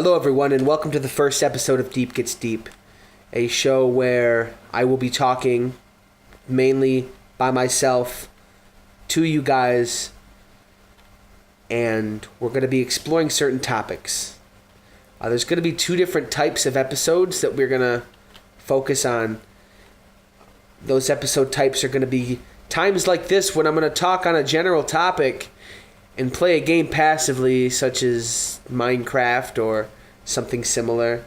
Hello, everyone, and welcome to the first episode of Deep Gets Deep, a show where I will be talking mainly by myself to you guys, and we're going to be exploring certain topics. There's going to be two different types of episodes that we're going to focus on. Those episode types are going to be times like this when I'm going to talk on a general topic and play a game passively, such as Minecraft or something similar.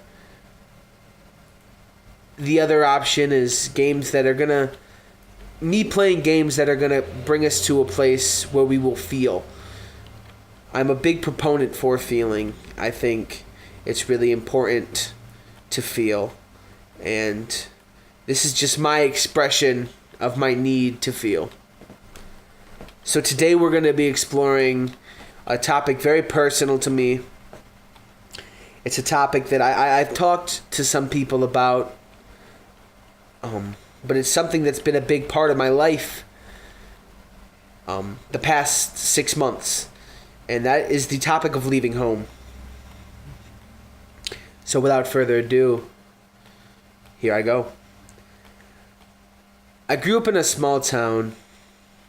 The other option is games that are gonna... me playing games that are gonna bring us to a place where we will feel. I'm a big proponent for feeling. I think it's really important to feel. And this is just my expression of my need to feel. So today we're going to be exploring a topic very personal to me. It's a topic that I've talked to some people about, but it's something that's been a big part of my life the past 6 months, and that is the topic of leaving home. So without further ado, here I go. I grew up in a small town,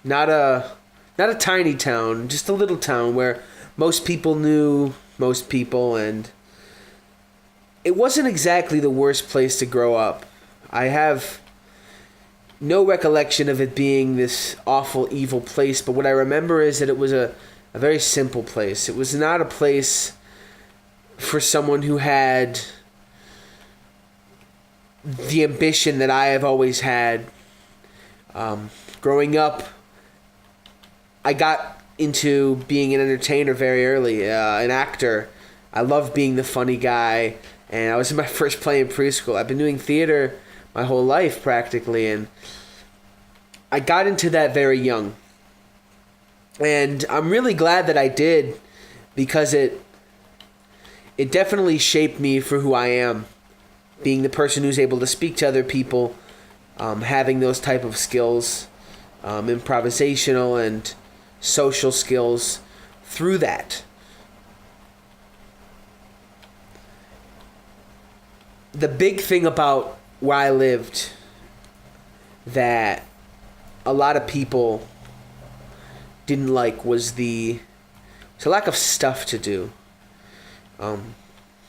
not a tiny town, just a little town where most people knew most people, and it wasn't exactly the worst place to grow up. I have no recollection of it being this awful, evil place, but what I remember is that it was a very simple place. It was not a place for someone who had the ambition that I have always had. Growing up, I got into being an entertainer very early, an actor. I loved being the funny guy, and I was in my first play in preschool. I've been doing theater my whole life, practically, and I got into that very young. And I'm really glad that I did, because it definitely shaped me for who I am, being the person who's able to speak to other people, having those type of skills, improvisational and social skills through that. The big thing about where I lived that a lot of people didn't like was the lack of stuff to do,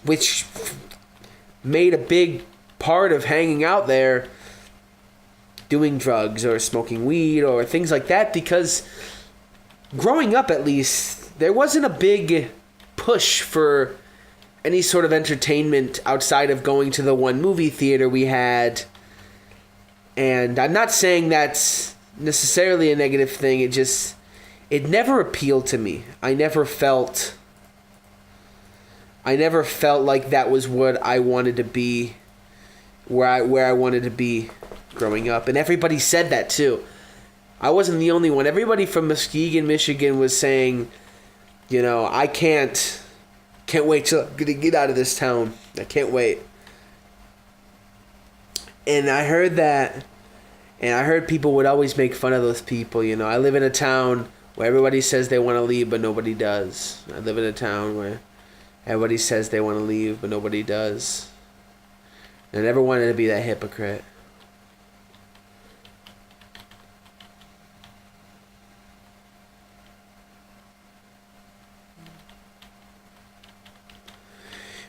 which made a big part of hanging out there doing drugs or smoking weed or things like that, because growing up, at least, there wasn't a big push for any sort of entertainment outside of going to the one movie theater we had. And I'm not saying that's necessarily a negative thing. It never appealed to me. I never felt like that was what I wanted to be, where I wanted to be growing up. And everybody said that too. I wasn't the only one. Everybody from Muskegon, Michigan was saying, I can't wait to get out of this town. I can't wait. And I heard that, and I heard people would always make fun of those people. I live in a town where everybody says they want to leave, but nobody does. I live in a town where everybody says they want to leave, but nobody does. And I never wanted to be that hypocrite.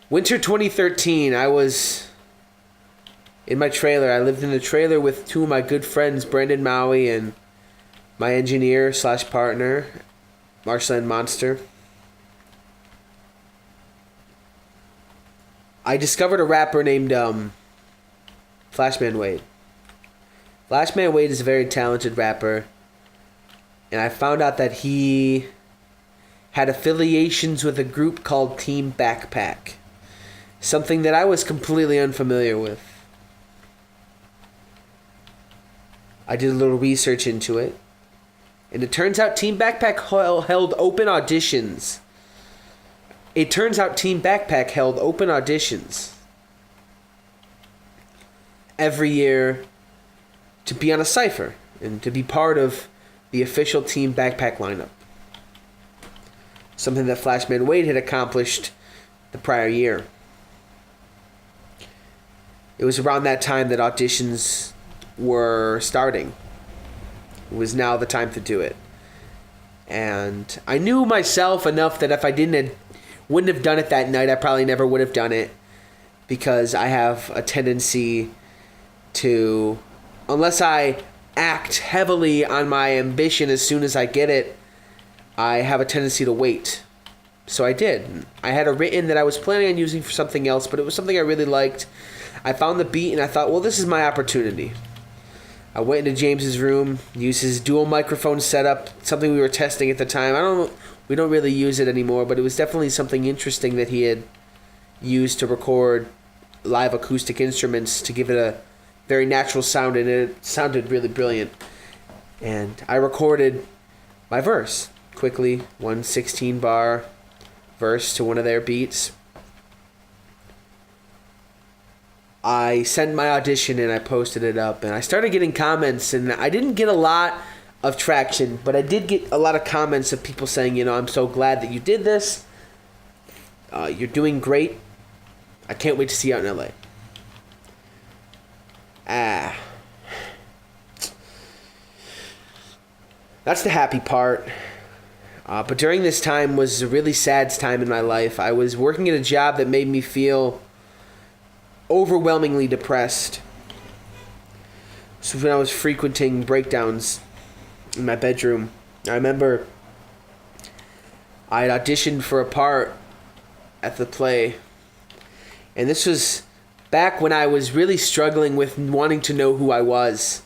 Winter 2013, I was in my trailer. I lived in a trailer with two of my good friends, Brandon Maui and my engineer / partner, Marceline Monster. I discovered a rapper named Flashman Wade. Flashman Wade is a very talented rapper, and I found out that he had affiliations with a group called Team Backpack. Something that I was completely unfamiliar with. I did a little research into it, and it turns out Team Backpack held open auditions. Every year to be on a cypher and to be part of the official Team Backpack lineup. Something that Flashman Wade had accomplished the prior year. It was around that time that auditions were starting. It was now the time to do it. And I knew myself enough that if I wouldn't have done it that night, I probably never would have done it, because I have a tendency to, unless I act heavily on my ambition as soon as I get it, I have a tendency to wait. So I did. I had it written that I was planning on using for something else, but it was something I really liked. I found the beat and I thought, well, this is my opportunity. I went into James's room, used his dual microphone setup, something we were testing at the time. We don't really use it anymore, but it was definitely something interesting that he had used to record live acoustic instruments to give it a very natural sound, and it sounded really brilliant. And I recorded my verse quickly, 1 16-bar verse to one of their beats. I sent my audition and I posted it up, and I started getting comments, and I didn't get a lot of traction, but I did get a lot of comments of people saying, I'm so glad that you did this. You're doing great. I can't wait to see you out in LA. That's the happy part. But during this time was a really sad time in my life. I was working at a job that made me feel overwhelmingly depressed. So when I was frequenting breakdowns in my bedroom, I remember I had auditioned for a part at the play. And this was back when I was really struggling with wanting to know who I was.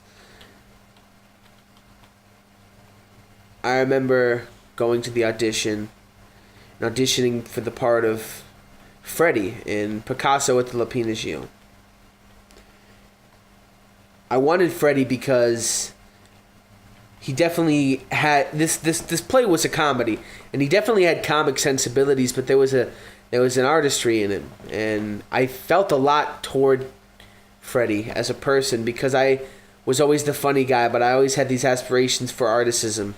I remember going to the audition and auditioning for the part of Freddie in Picasso at the Lapina Gil. I wanted Freddie because he definitely had this play was a comedy, and he definitely had comic sensibilities, but there was an artistry in him, and I felt a lot toward Freddie as a person because I was always the funny guy, but I always had these aspirations for articism.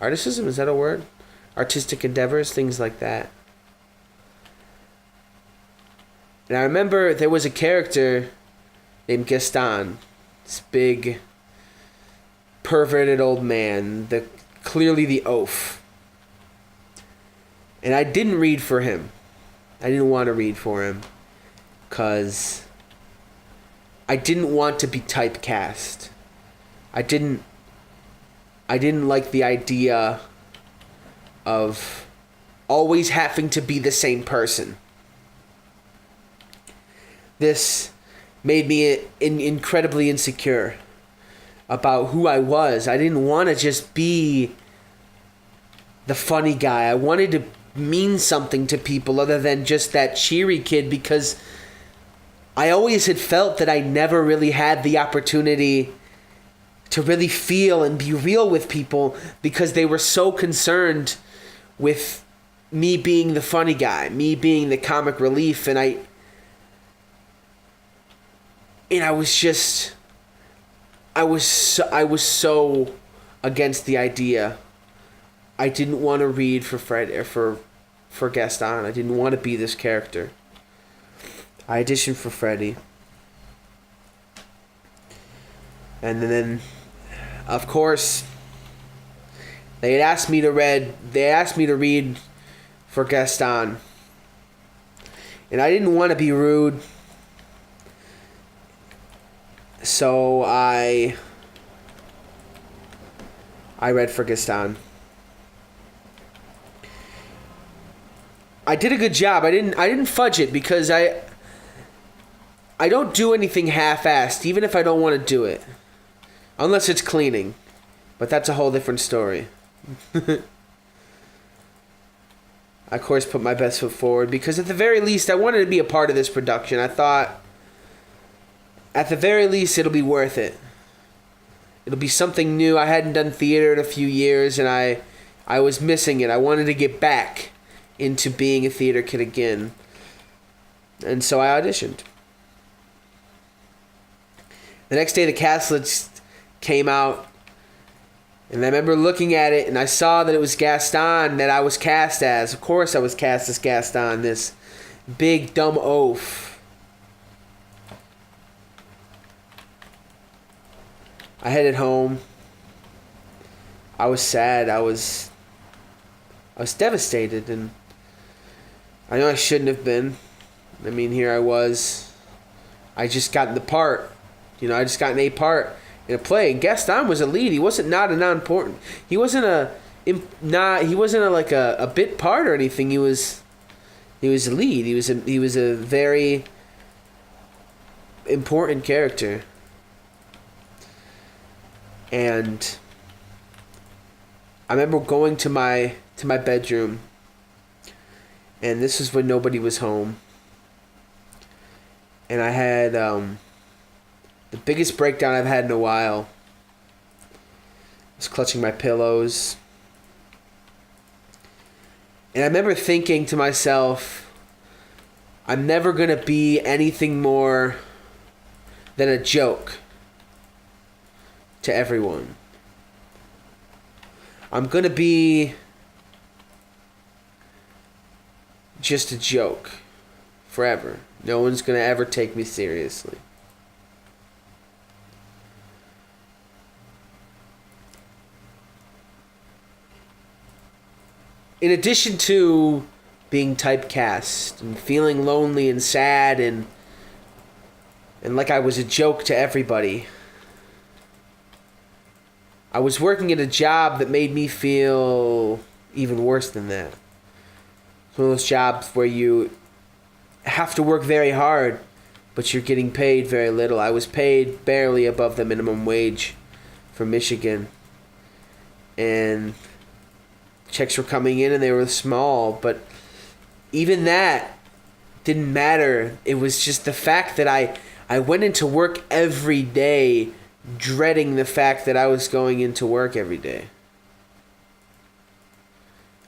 Articism, is that a word? Artistic endeavors, things like that. And I remember there was a character named Gaston, this big, perverted old man, clearly the oaf. And I didn't read for him. I didn't want to read for him because I didn't want to be typecast. I didn't like the idea of always having to be the same person. This made me incredibly insecure about who I was. I didn't want to just be the funny guy. I wanted to mean something to people other than just that cheery kid, because I always had felt that I never really had the opportunity to really feel and be real with people because they were so concerned with me being the funny guy, me being the comic relief, and I was so against the idea. I didn't want to read for Fred or for Gaston. I didn't want to be this character. I auditioned for Freddie. And then, of course, they asked me to read for Gaston. And I didn't want to be rude. So I read for Gaston. I did a good job. I didn't fudge it because I don't do anything half-assed, even if I don't want to do it. Unless it's cleaning. But that's a whole different story. I, of course, put my best foot forward because at the very least, I wanted to be a part of this production. I thought, at the very least, it'll be worth it. It'll be something new. I hadn't done theater in a few years, and I was missing it. I wanted to get back into being a theater kid again. And so I auditioned. The next day, the cast list came out, And I remember looking at it, and I saw that it was Gaston that I was cast as. Of course I was cast as Gaston, this big dumb oaf. I headed home. I was sad. I was devastated, and I know I shouldn't have been. I mean, here I was. I just got the part. I just got an A part in a play. And Gaston was a lead. He wasn't not a non-important. He wasn't a bit part or anything. He was a lead. He was a very important character. And I remember going to my bedroom, and this was when nobody was home. And I had the biggest breakdown I've had in a while. I was clutching my pillows. And I remember thinking to myself, I'm never going to be anything more than a joke to everyone. I'm going to be just a joke forever. No one's going to ever take me seriously. In addition to being typecast and feeling lonely and sad and like I was a joke to everybody, I was working at a job that made me feel even worse than that. It's one of those jobs where you have to work very hard, but you're getting paid very little. I was paid barely above the minimum wage for Michigan. And checks were coming in and they were small, but even that didn't matter. It was just the fact that I went into work every day dreading the fact that I was going into work every day.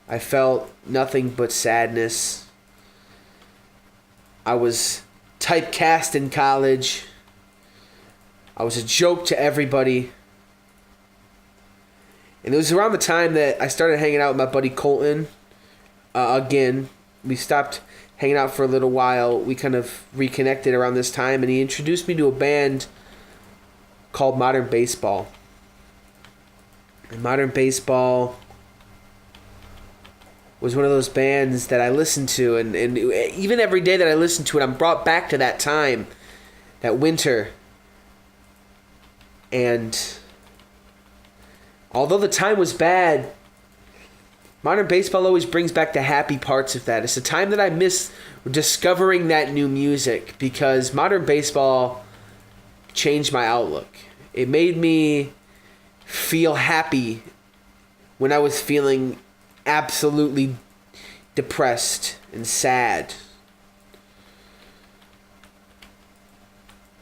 I felt nothing but sadness. I was typecast in college. I was a joke to everybody. And it was around the time that I started hanging out with my buddy Colton. Again, we stopped hanging out for a little while. We kind of reconnected around this time, and he introduced me to a band called Modern Baseball. And Modern Baseball was one of those bands that I listened to, and even every day that I listened to it, I'm brought back to that time, that winter. And although the time was bad, Modern Baseball always brings back the happy parts of that. It's the time that I miss discovering that new music, because Modern Baseball changed my outlook. It made me feel happy when I was feeling absolutely depressed and sad.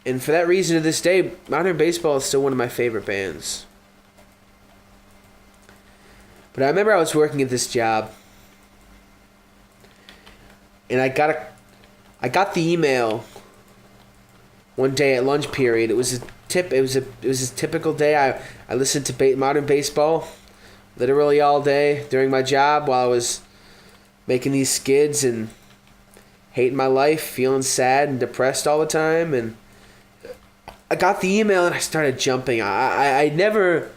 And for that reason, to this day, Modern Baseball is still one of my favorite bands. But I remember I was working at this job, and I got the email one day at lunch period. It was a typical day. I listened to Modern Baseball literally all day during my job while I was making these skids and hating my life, feeling sad and depressed all the time. And I got the email and I started jumping. I never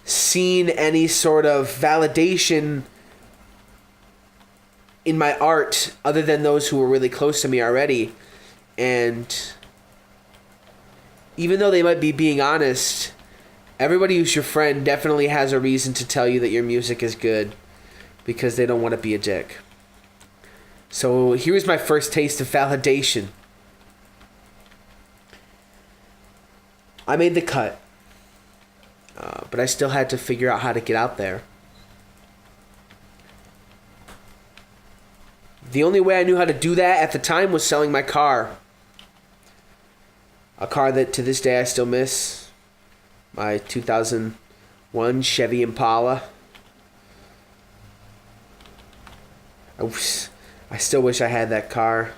seen any sort of validation in my art other than those who were really close to me already. And even though they might be being honest, everybody who's your friend definitely has a reason to tell you that your music is good because they don't want to be a dick. So here was my first taste of validation. I made the cut. But I still had to figure out how to get out there. The only way I knew how to do that at the time was selling my car. A car that to this day I still miss. My 2001 Chevy Impala. I still wish I had that car.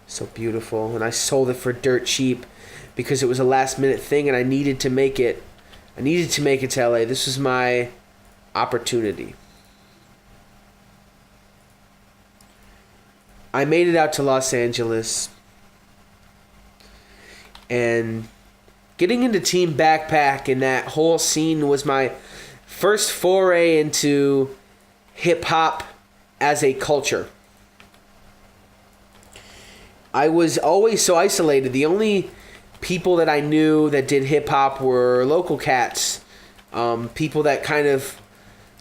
So beautiful. And I sold it for dirt cheap because it was a last minute thing and I needed to make it. I needed to make it to LA. This was my opportunity. I made it out to Los Angeles. And getting into Team Backpack and that whole scene was my first foray into hip-hop as a culture. I was always so isolated. The only people that I knew that did hip-hop were local cats. People that kind of,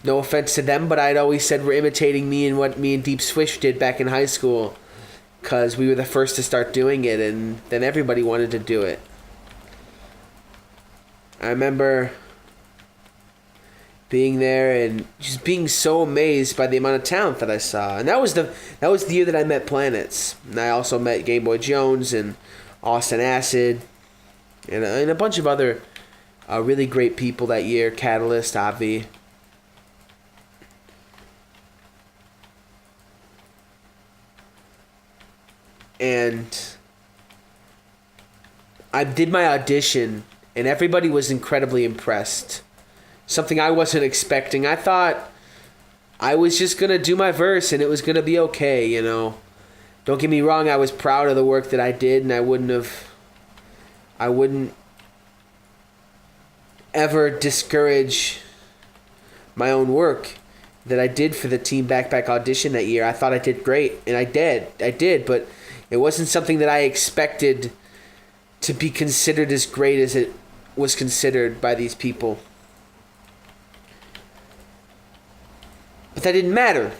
no offense to them, but I'd always said were imitating me and what me and Deep Swish did back in high school. Because we were the first to start doing it, and then everybody wanted to do it. I remember being there and just being so amazed by the amount of talent that I saw. And that was the year that I met Planets. And I also met Game Boy Jones and Austin Acid and a bunch of other really great people that year. Catalyst, Avi. And I did my audition, and everybody was incredibly impressed. Something I wasn't expecting. I thought I was just going to do my verse, and it was going to be okay, you know. Don't get me wrong, I was proud of the work that I did, and I wouldn't ever discourage my own work that I did for the Team Backpack audition that year. I thought I did great, and I did, but it wasn't something that I expected to be considered as great as it was considered by these people. But that didn't matter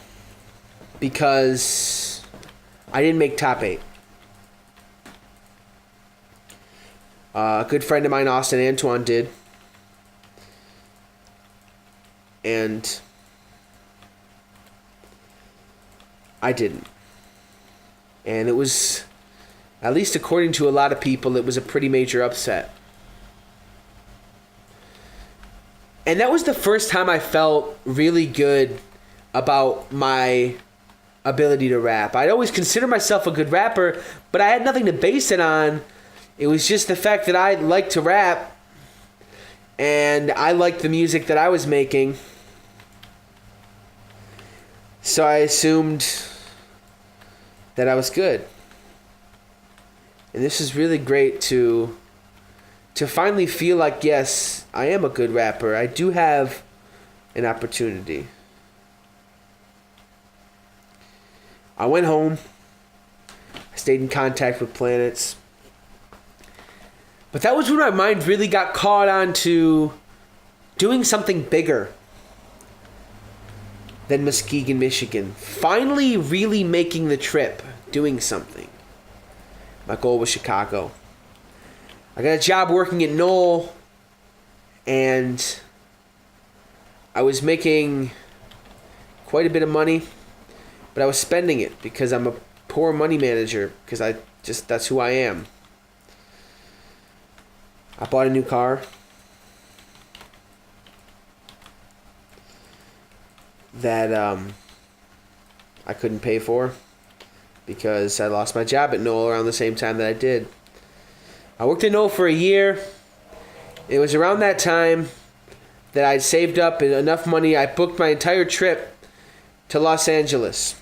because I didn't make top 8. A good friend of mine, Austin Antoine, did. And I didn't. And it was, at least according to a lot of people, it was a pretty major upset. And that was the first time I felt really good about my ability to rap. I'd always considered myself a good rapper, but I had nothing to base it on. It was just the fact that I liked to rap, and I liked the music that I was making. So I assumed that I was good. And this is really great to finally feel like, yes, I am a good rapper. I do have an opportunity. I went home. I stayed in contact with Planets. But that was when my mind really got caught on to doing something bigger than Muskegon, Michigan. Finally really making the trip, doing something. My goal was Chicago. I got a job working at Knoll, and I was making quite a bit of money, but I was spending it because I'm a poor money manager, because that's who I am. I bought a new car that I couldn't pay for because I lost my job at Knoll around the same time that I did. I worked at Knoll for a year. It was around that time that I'd saved up enough money. I booked my entire trip to Los Angeles.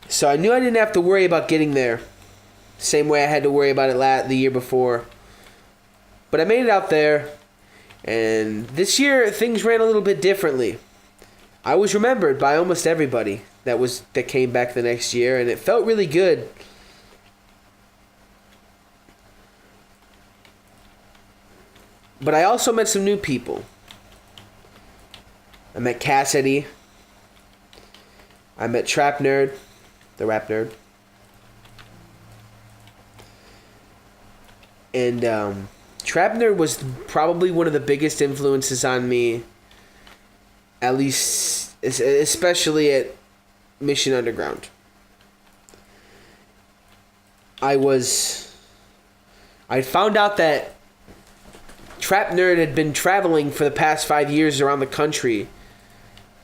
So I knew I didn't have to worry about getting there. Same way I had to worry about it the year before. But I made it out there. And this year, things ran a little bit differently. I was remembered by almost everybody that came back the next year, and it felt really good. But I also met some new people. I met Cassidy. I met Trap Nerd, the rap nerd. And Trap Nerd was probably one of the biggest influences on me, at least, especially at Mission Underground. I found out that Trap Nerd had been traveling for the past 5 years around the country,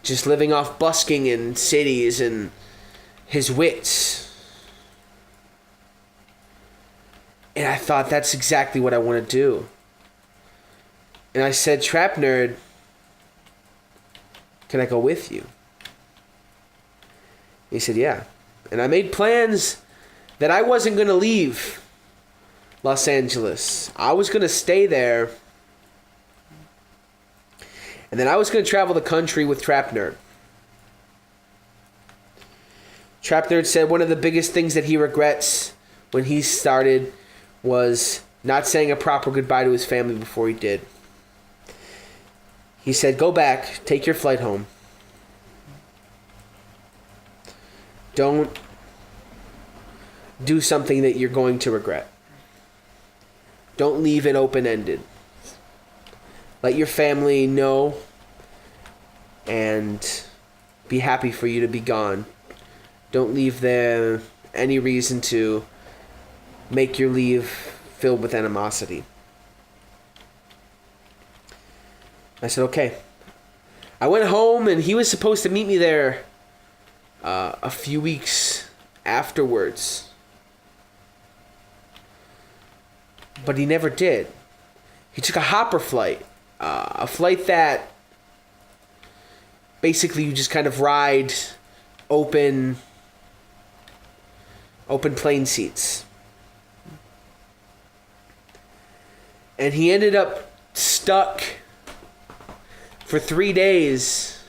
just living off busking in cities and his wits. And I thought, that's exactly what I want to do. And I said, Trap Nerd, can I go with you? He said, yeah. And I made plans that I wasn't going to leave Los Angeles. I was going to stay there. And then I was going to travel the country with Trap Nerd. Trap Nerd said one of the biggest things that he regrets when he started was not saying a proper goodbye to his family before he did. He said, go back, take your flight home. Don't do something that you're going to regret. Don't leave it open-ended. Let your family know and be happy for you to be gone. Don't leave them any reason to make your leave filled with animosity. I said, okay. I went home, and he was supposed to meet me there a few weeks afterwards. But he never did. He took a hopper flight. A flight that basically you just kind of ride open plane seats. And he ended up stuck for 3 days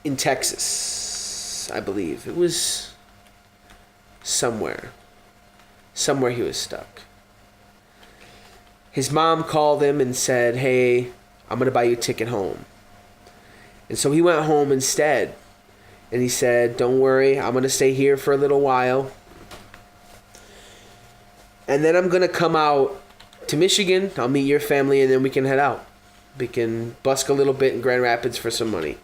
in Texas, I believe. It was somewhere. Somewhere he was stuck. His mom called him and said, hey, I'm going to buy you a ticket home. And so he went home instead. And he said, don't worry, I'm going to stay here for a little while. And then I'm going to come out to Michigan. I'll meet your family, and then we can head out. We can busk a little bit in Grand Rapids for some money.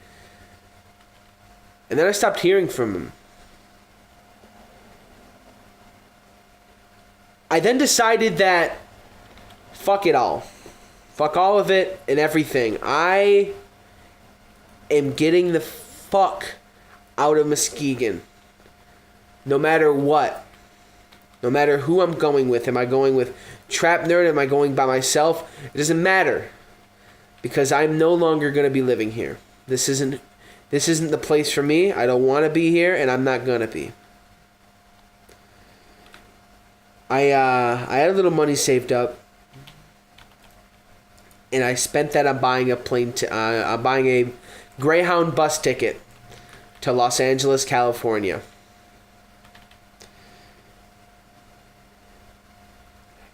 And then I stopped hearing from him. I then decided that fuck it all. Fuck all of it and everything. I am getting the fuck out of Muskegon. No matter what. No matter who I'm going with. Am I going with Trap Nerd? Am I going by myself? It doesn't matter. Because I'm no longer going to be living here. This isn't the place for me. I don't want to be here, and I'm not going to be. I had a little money saved up, and I spent that on buying a Greyhound bus ticket to Los Angeles, California.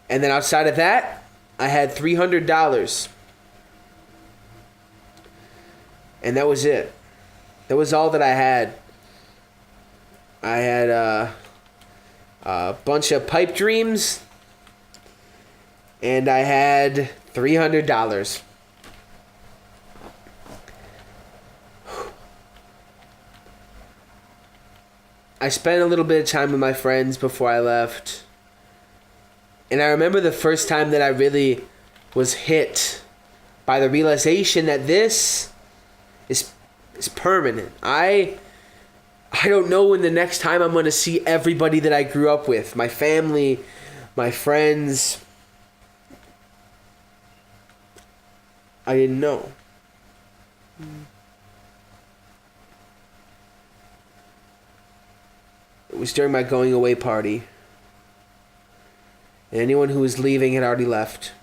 And then outside of that, I had $300. And that was it. That was all that I had. I had a bunch of pipe dreams, and I had $300. I spent a little bit of time with my friends before I left. And I remember the first time that I really was hit by the realization that this is permanent. I don't know when the next time I'm going to see everybody that I grew up with. My family, my friends. I didn't know. It was during my going away party. And anyone who was leaving had already left.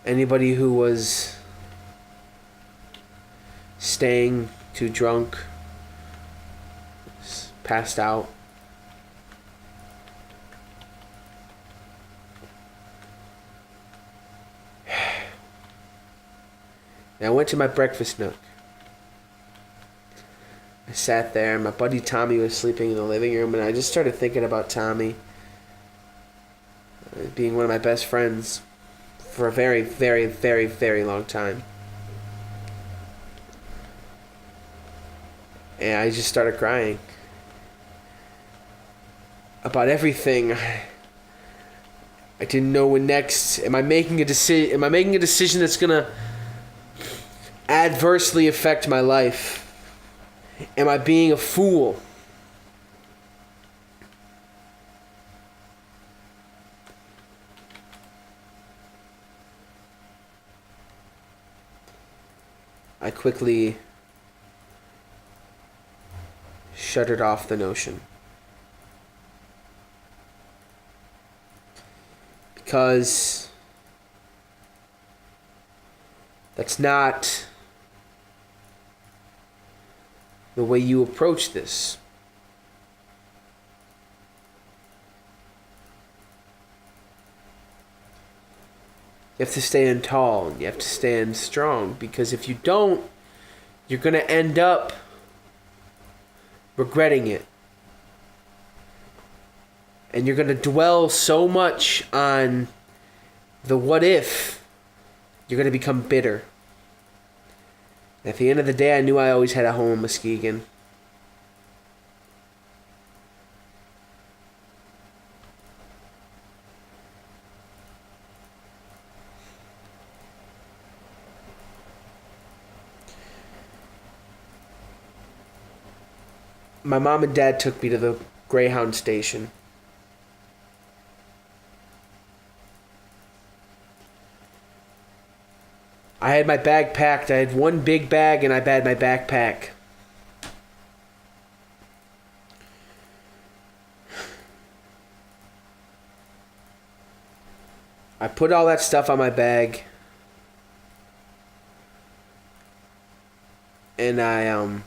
Anybody who was staying too drunk, passed out. And I went to my breakfast nook. I sat there, and my buddy Tommy was sleeping in the living room, and I just started thinking about Tommy being one of my best friends for a very, very, very, very long time. And I just started crying about everything. I didn't know when next. Am I making a decision that's gonna adversely affect my life? Am I being a fool? I quickly shuttered off the notion. Because that's not the way you approach this. You have to stand tall and you have to stand strong, because if you don't, you're going to end up regretting it. And you're going to dwell so much on the what if, you're going to become bitter. At the end of the day, I knew I always had a home in Muskegon. My mom and dad took me to the Greyhound station. I had my bag packed. I had one big bag and I had my backpack. I put all that stuff on my bag. And I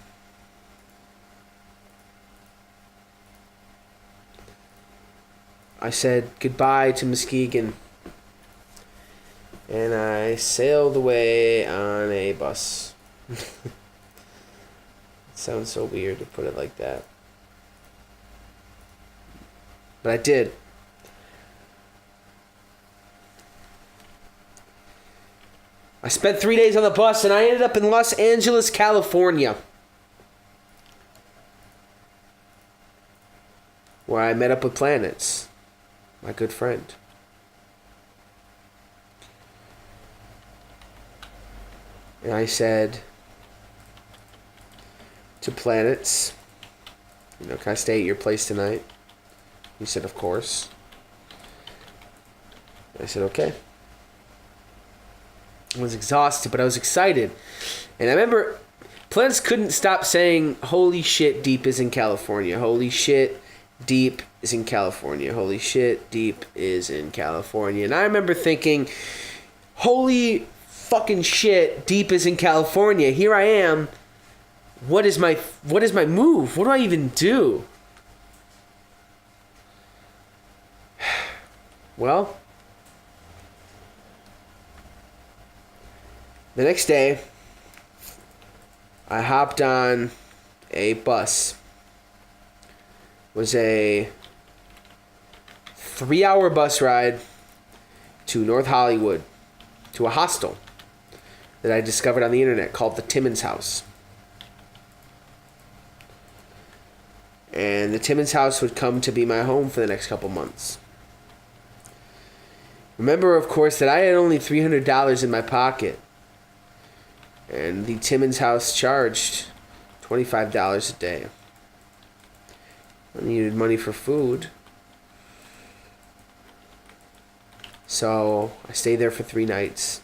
said goodbye to Muskegon. And I sailed away on a bus. It sounds so weird to put it like that. But I did. I spent 3 days on the bus and I ended up in Los Angeles, California, where I met up with Planets, my good friend. And I said to Planets, can I stay at your place tonight? He said, of course. I said, okay. I was exhausted, but I was excited. And I remember Planets couldn't stop saying, holy shit, Deep is in California. Holy shit, Deep is in California. Holy shit, Deep is in California. And I remember thinking, holy fucking shit, Deep is in California. Here I am. What is my move? What do I even do? Well, the next day, I hopped on a bus. It was a 3-hour bus ride to North Hollywood, to a hostel that I discovered on the internet called the Timmons House. And the Timmons House would come to be my home for the next couple months. Remember, of course, that I had only $300 in my pocket. And the Timmons House charged $25 a day. I needed money for food. So I stayed there for 3 nights.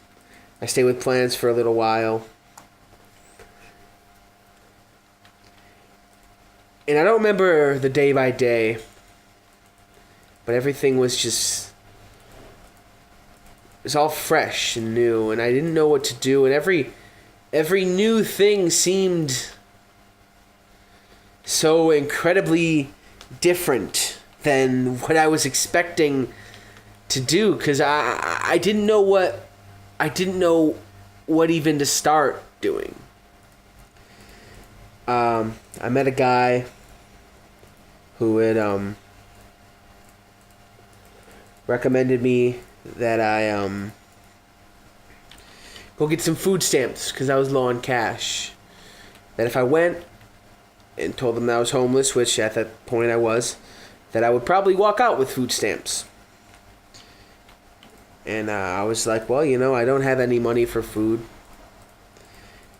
I stayed with Plans for a little while. And I don't remember the day by day, but everything was just, it was all fresh and new, and I didn't know what to do, and every new thing seemed so incredibly different than what I was expecting to do, because I didn't know what even to start doing. I met a guy who had recommended me that I go get some food stamps because I was low on cash. That if I went and told them that I was homeless, which at that point I was, that I would probably walk out with food stamps. And I was like, well, I don't have any money for food.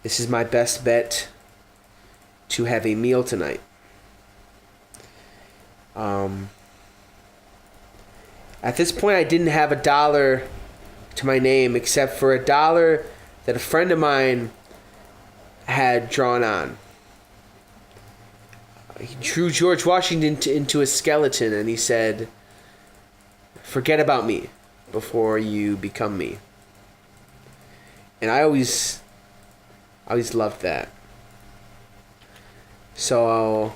This is my best bet to have a meal tonight. At this point, I didn't have $1 to my name except for $1 that a friend of mine had drawn on. He drew George Washington into a skeleton, and he said, "Forget about me before you become me." And I always loved that. So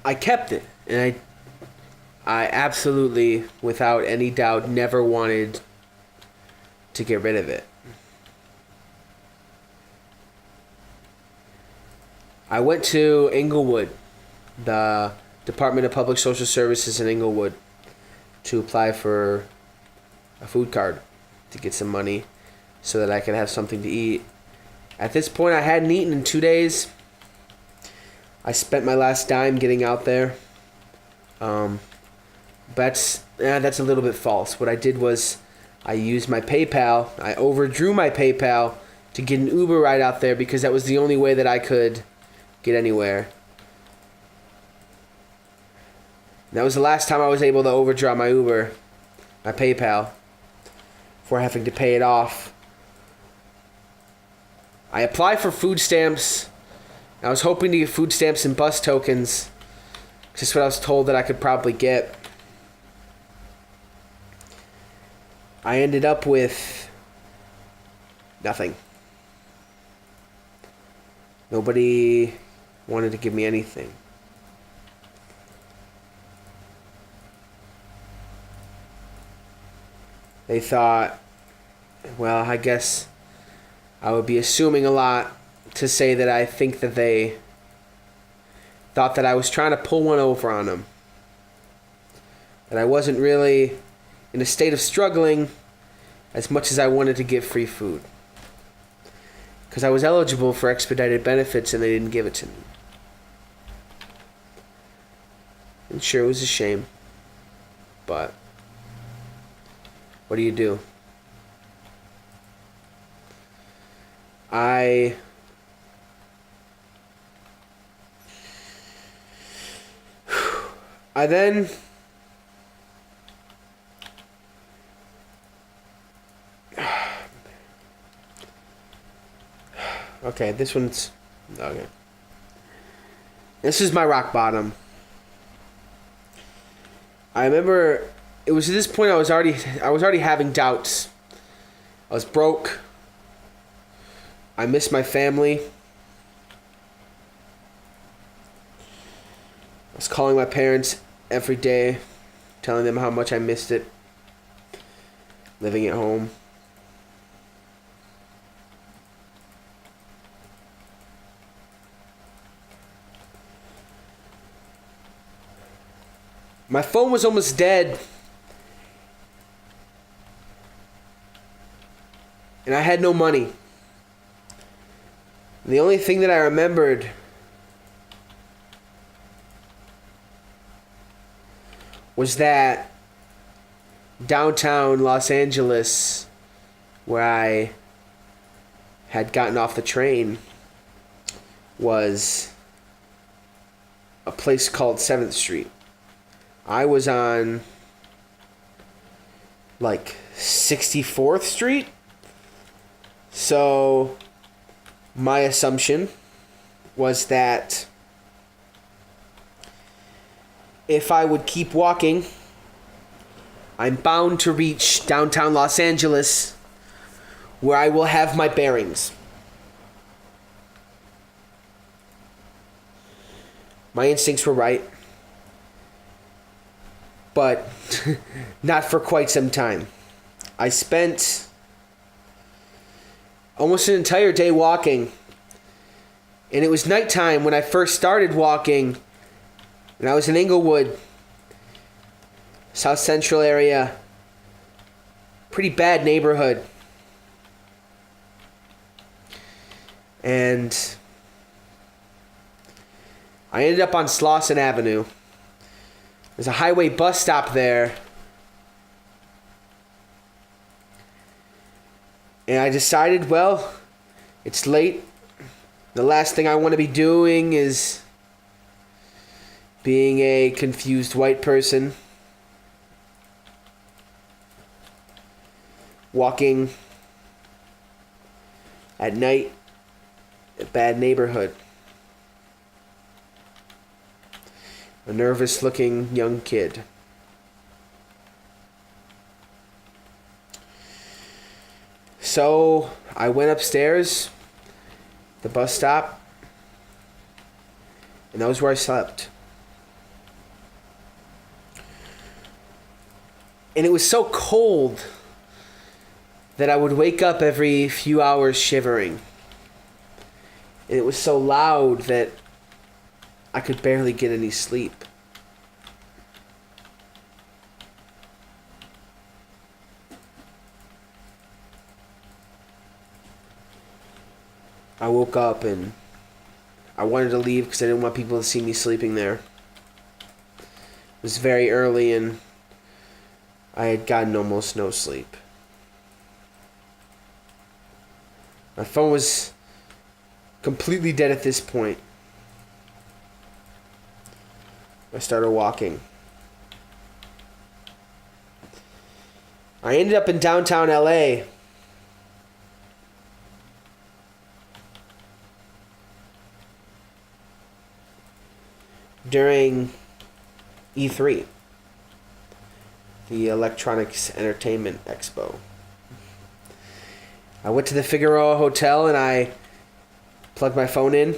I kept it, and I absolutely, without any doubt, never wanted to get rid of it. I went to Inglewood, the Department of Public Social Services in Inglewood, to apply for a food card to get some money so that I could have something to eat. At this point, I hadn't eaten in 2 days. I spent my last dime getting out there. That's a little bit false. What I did was I used my PayPal. I overdrew my PayPal to get an Uber ride out there because that was the only way that I could get anywhere. That was the last time I was able to overdraw my Uber, my PayPal, before having to pay it off. I applied for food stamps. I was hoping to get food stamps and bus tokens. Just what I was told that I could probably get. I ended up with nothing. Nobody wanted to give me anything. They thought, well, I guess I would be assuming a lot to say that I think that they thought that I was trying to pull one over on them. That I wasn't really in a state of struggling as much as I wanted to get free food. Because I was eligible for expedited benefits and they didn't give it to me. And sure, it was a shame. But what do you do? I then okay, this one's okay. This is my rock bottom. I remember it was at this point I was already having doubts. I was broke. I missed my family. I was calling my parents every day, telling them how much I missed it, living at home. My phone was almost dead. And I had no money. And the only thing that I remembered was that downtown Los Angeles, where I had gotten off the train, was a place called 7th Street. I was on like 64th Street. So my assumption was that if I would keep walking, I'm bound to reach downtown Los Angeles, where I will have my bearings. My instincts were right. But not for quite some time. I spent almost an entire day walking. And it was nighttime when I first started walking. And I was in Inglewood, South Central area. Pretty bad neighborhood. And I ended up on Slauson Avenue. There's a highway bus stop there. And I decided, well, it's late. The last thing I want to be doing is being a confused white person. walking at night, a bad neighborhood. A nervous-looking young kid. So I went upstairs, the bus stop, and that was where I slept. And it was so cold that I would wake up every few hours shivering. And it was so loud that I could barely get any sleep. I woke up and I wanted to leave because I didn't want people to see me sleeping there. It was very early and I had gotten almost no sleep. My phone was completely dead at this point. I started walking. I ended up in downtown LA. During E3, the Electronics Entertainment Expo. I went to the Figueroa Hotel and I plugged my phone in.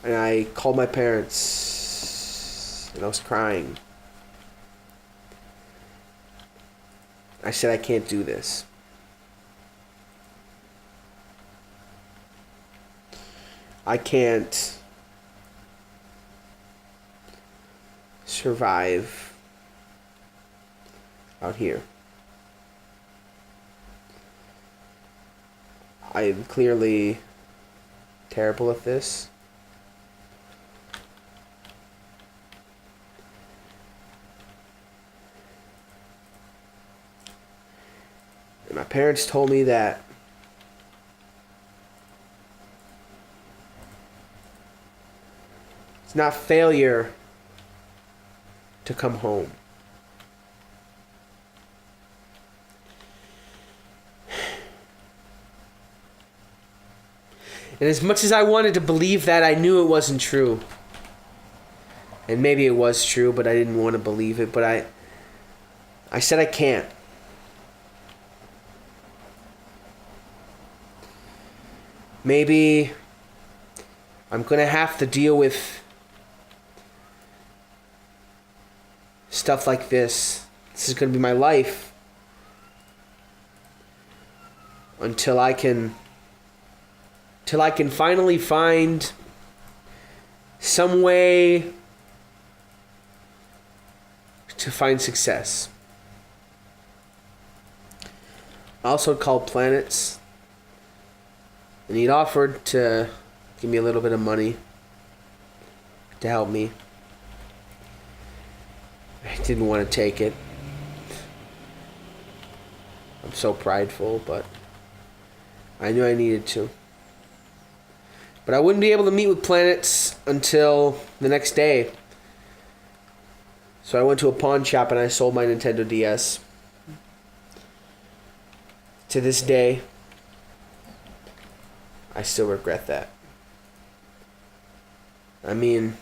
And I called my parents. And I was crying. I said, I can't do this. I can't survive out here. I am clearly terrible at this. My parents told me that it's not failure to come home. And as much as I wanted to believe that, I knew it wasn't true. And maybe it was true, but I didn't want to believe it. But I said I can't. Maybe I'm going to have to deal with stuff like this. This is going to be my life until I can finally find some way to find success. I also called Planets. And he'd offered to give me a little bit of money to help me. I didn't want to take it. I'm so prideful, but I knew I needed to. But I wouldn't be able to meet with Planets until the next day. So I went to a pawn shop and I sold my Nintendo DS. To this day, I still regret that. I mean, it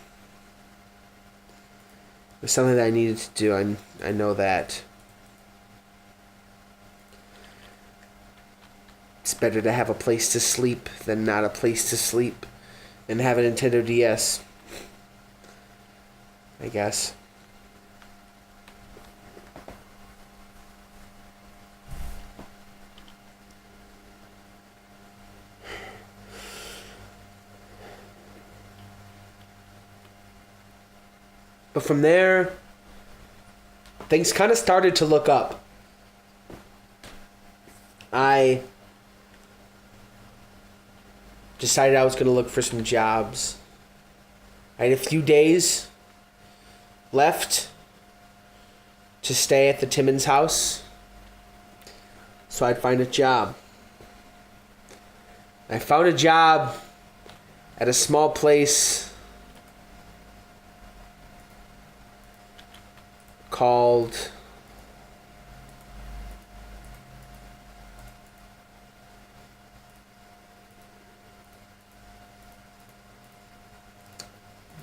was something that I needed to do. I know that. It's better to have a place to sleep than not a place to sleep and have a Nintendo DS, I guess. But from there, things kind of started to look up. I decided I was going to look for some jobs. I had a few days left to stay at the Timmons house. so I'd find a job. I found a job at a small place called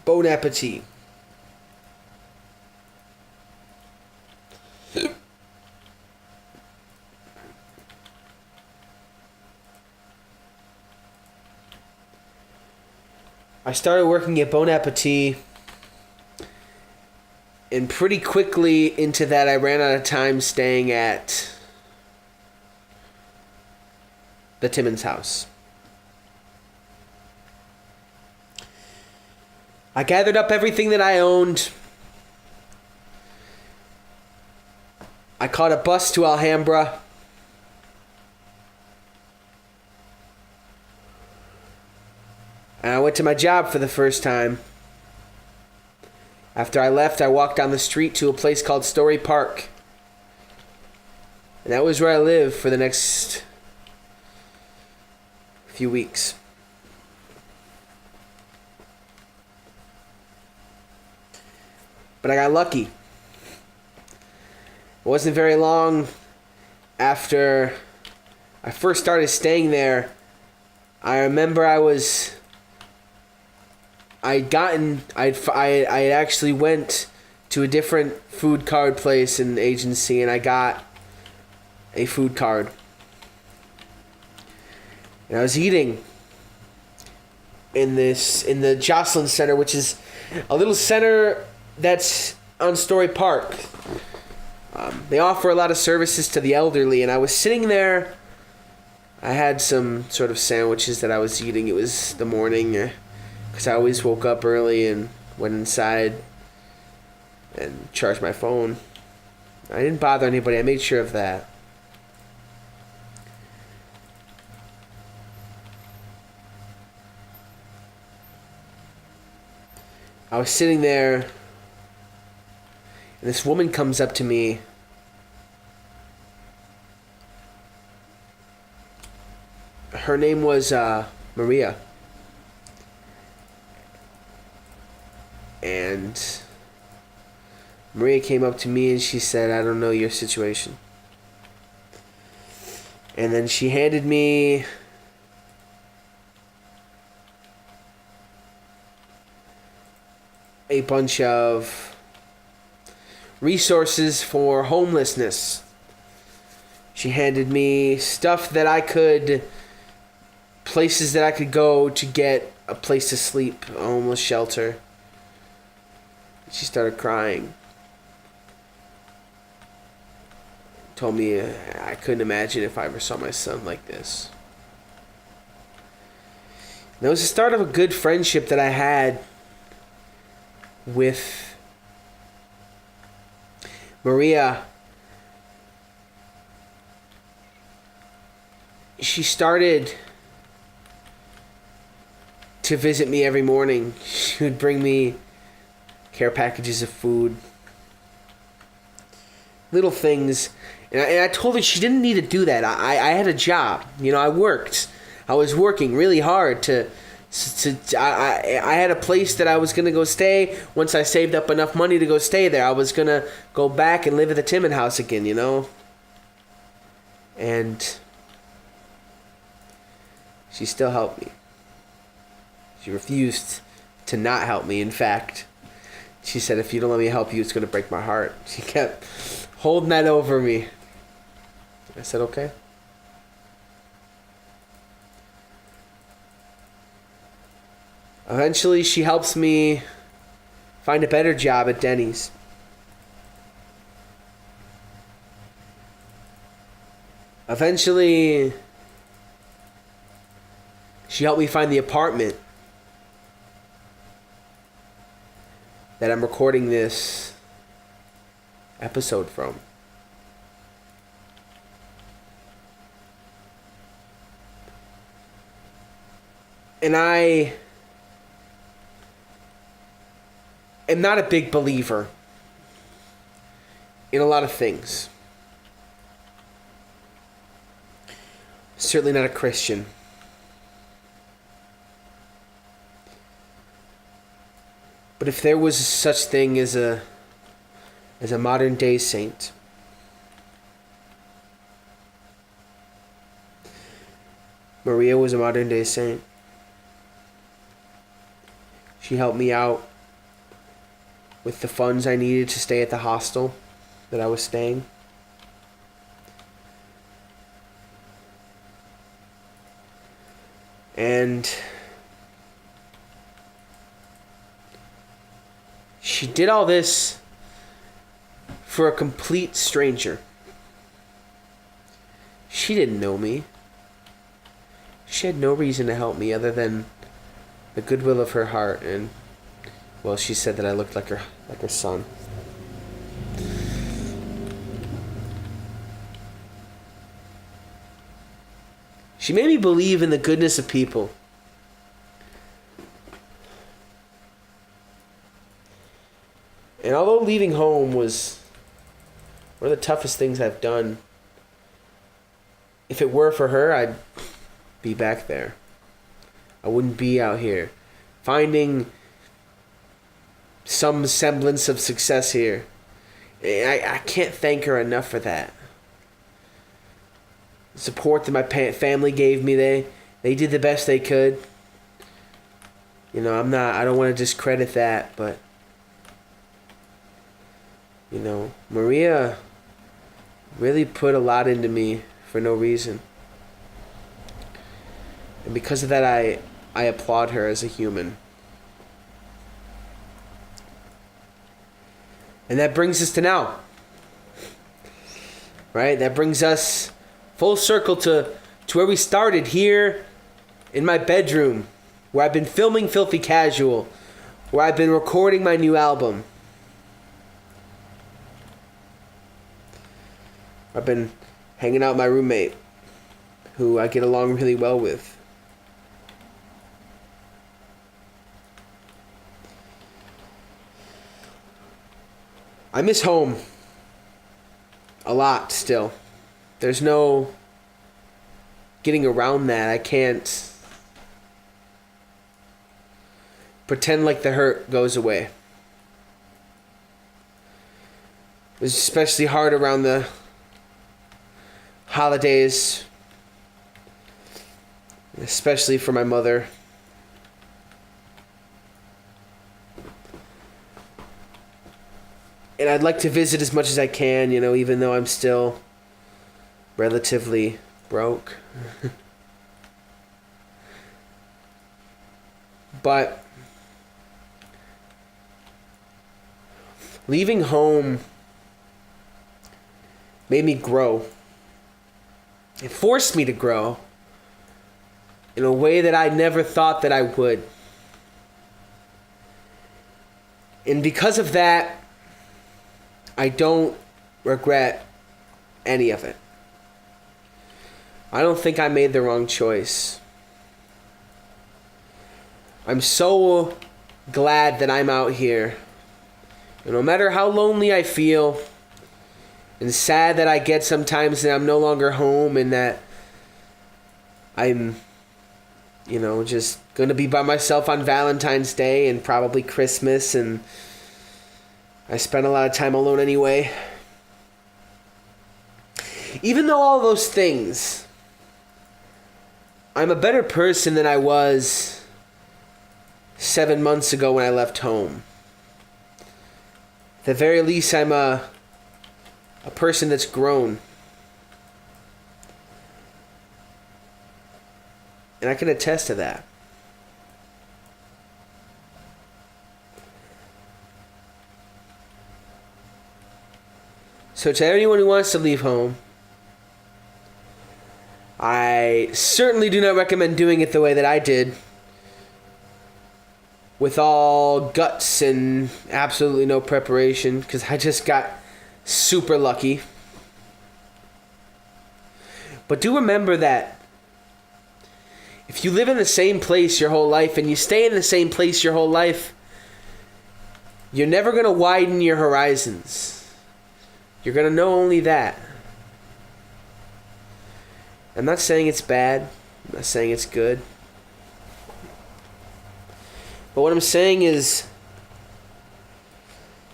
Bon Appetit. I started working at Bon Appetit, and pretty quickly into that I ran out of time staying at the Timmons house. I gathered up everything that I owned. I caught a bus to Alhambra. And I went to my job for the first time. After I left, I walked down the street to a place called Story Park. And that was where I lived for the next few weeks. But I got lucky. It wasn't very long after I first started staying there. I remember I actually went to a different food card place and agency, and I got a food card. And I was eating in the Jocelyn Center, which is a little center that's on Story Park. They offer a lot of services to the elderly, and I was sitting there. I had some sort of sandwiches that I was eating. It was the morning, because I always woke up early and went inside and charged my phone. I didn't bother anybody. I made sure of that. I was sitting there, and this woman comes up to me. Her name was Maria. And Maria came up to me and she said, "I don't know your situation." And then she handed me a bunch of resources for homelessness. She handed me stuff that places that I could go to get a place to sleep, a homeless shelter. She started crying. Told me I couldn't imagine if I ever saw my son like this. And that was the start of a good friendship that I had with Maria. She started to visit me every morning. She would bring me care packages of food, little things, and I told her she didn't need to do that. I had a job, I worked. I was working really hard I had a place that I was gonna go stay. Once I saved up enough money to go stay there, I was gonna go back and live at the Timmons house again, and she still helped me. She refused to not help me. In fact, she said, "If you don't let me help you, it's going to break my heart." She kept holding that over me. I said, "Okay." Eventually, she helps me find a better job at Denny's. Eventually, she helped me find the apartment that I'm recording this episode from. And I am not a big believer in a lot of things. Certainly not a Christian. But if there was such thing as a modern day saint, Maria was a modern day saint. She helped me out with the funds I needed to stay at the hostel that I was staying. And she did all this for a complete stranger. She didn't know me. She had no reason to help me other than the goodwill of her heart, and well, she said that I looked like her son. She made me believe in the goodness of people. And although leaving home was one of the toughest things I've done, if it were for her, I'd be back there. I wouldn't be out here finding some semblance of success here. I can't thank her enough for that. The support that my family gave me, they did the best they could. You know, I don't want to discredit that, but you know, Maria really put a lot into me for no reason. And because of that, I applaud her as a human. And that brings us to now. Right? That brings us full circle to where we started, here in my bedroom, where I've been filming Filthy Casual, where I've been recording my new album. I've been hanging out with my roommate, who I get along really well with. I miss home a lot still. There's no getting around that. I can't pretend like the hurt goes away. It was especially hard around the holidays, especially for my mother. And I'd like to visit as much as I can, you know, even though I'm still relatively broke. But leaving home made me grow. It forced me to grow in a way that I never thought that I would. And because of that, I don't regret any of it. I don't think I made the wrong choice. I'm so glad that I'm out here. And no matter how lonely I feel, and sad that I get sometimes that I'm no longer home and that I'm, you know, just gonna be by myself on Valentine's Day and probably Christmas, and I spend a lot of time alone anyway. Even though all those things, I'm a better person than I was 7 months ago when I left home. At the very least, I'm a person that's grown. And I can attest to that. So to anyone who wants to leave home, I certainly do not recommend doing it the way that I did, with all guts and absolutely no preparation, because I just got super lucky. But do remember that if you live in the same place your whole life and you stay in the same place your whole life, you're never going to widen your horizons. You're going to know only that. I'm not saying it's bad. I'm not saying it's good. But what I'm saying is,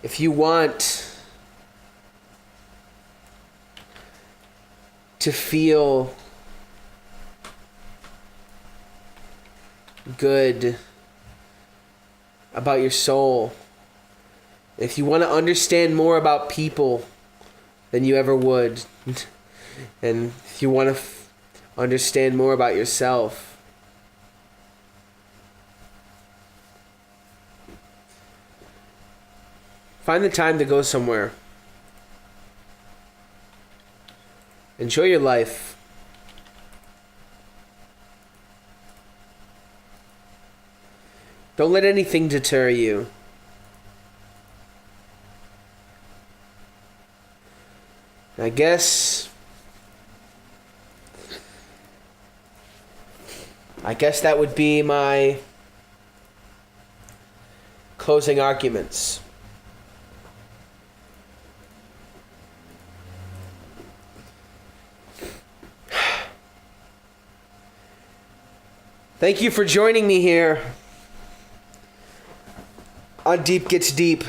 if you want to feel good about your soul, if you want to understand more about people than you ever would, and if you want to understand more about yourself, find the time to go somewhere. Enjoy your life. Don't let anything deter you. I guess that would be my closing arguments. Thank you for joining me here on Deep Gets Deep.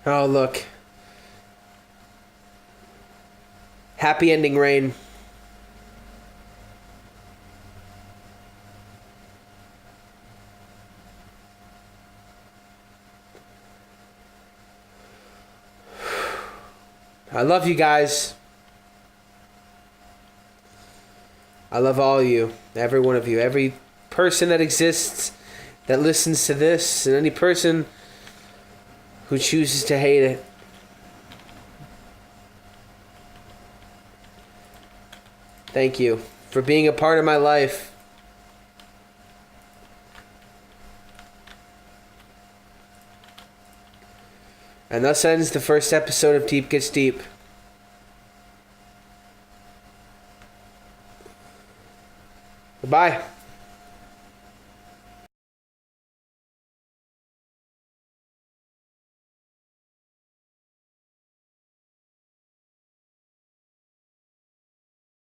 Oh, look. Happy ending rain. I love you guys. I love all of you, every one of you, every person that exists that listens to this, and any person who chooses to hate it. Thank you for being a part of my life. And thus ends the first episode of Deep Gets Deep. Goodbye.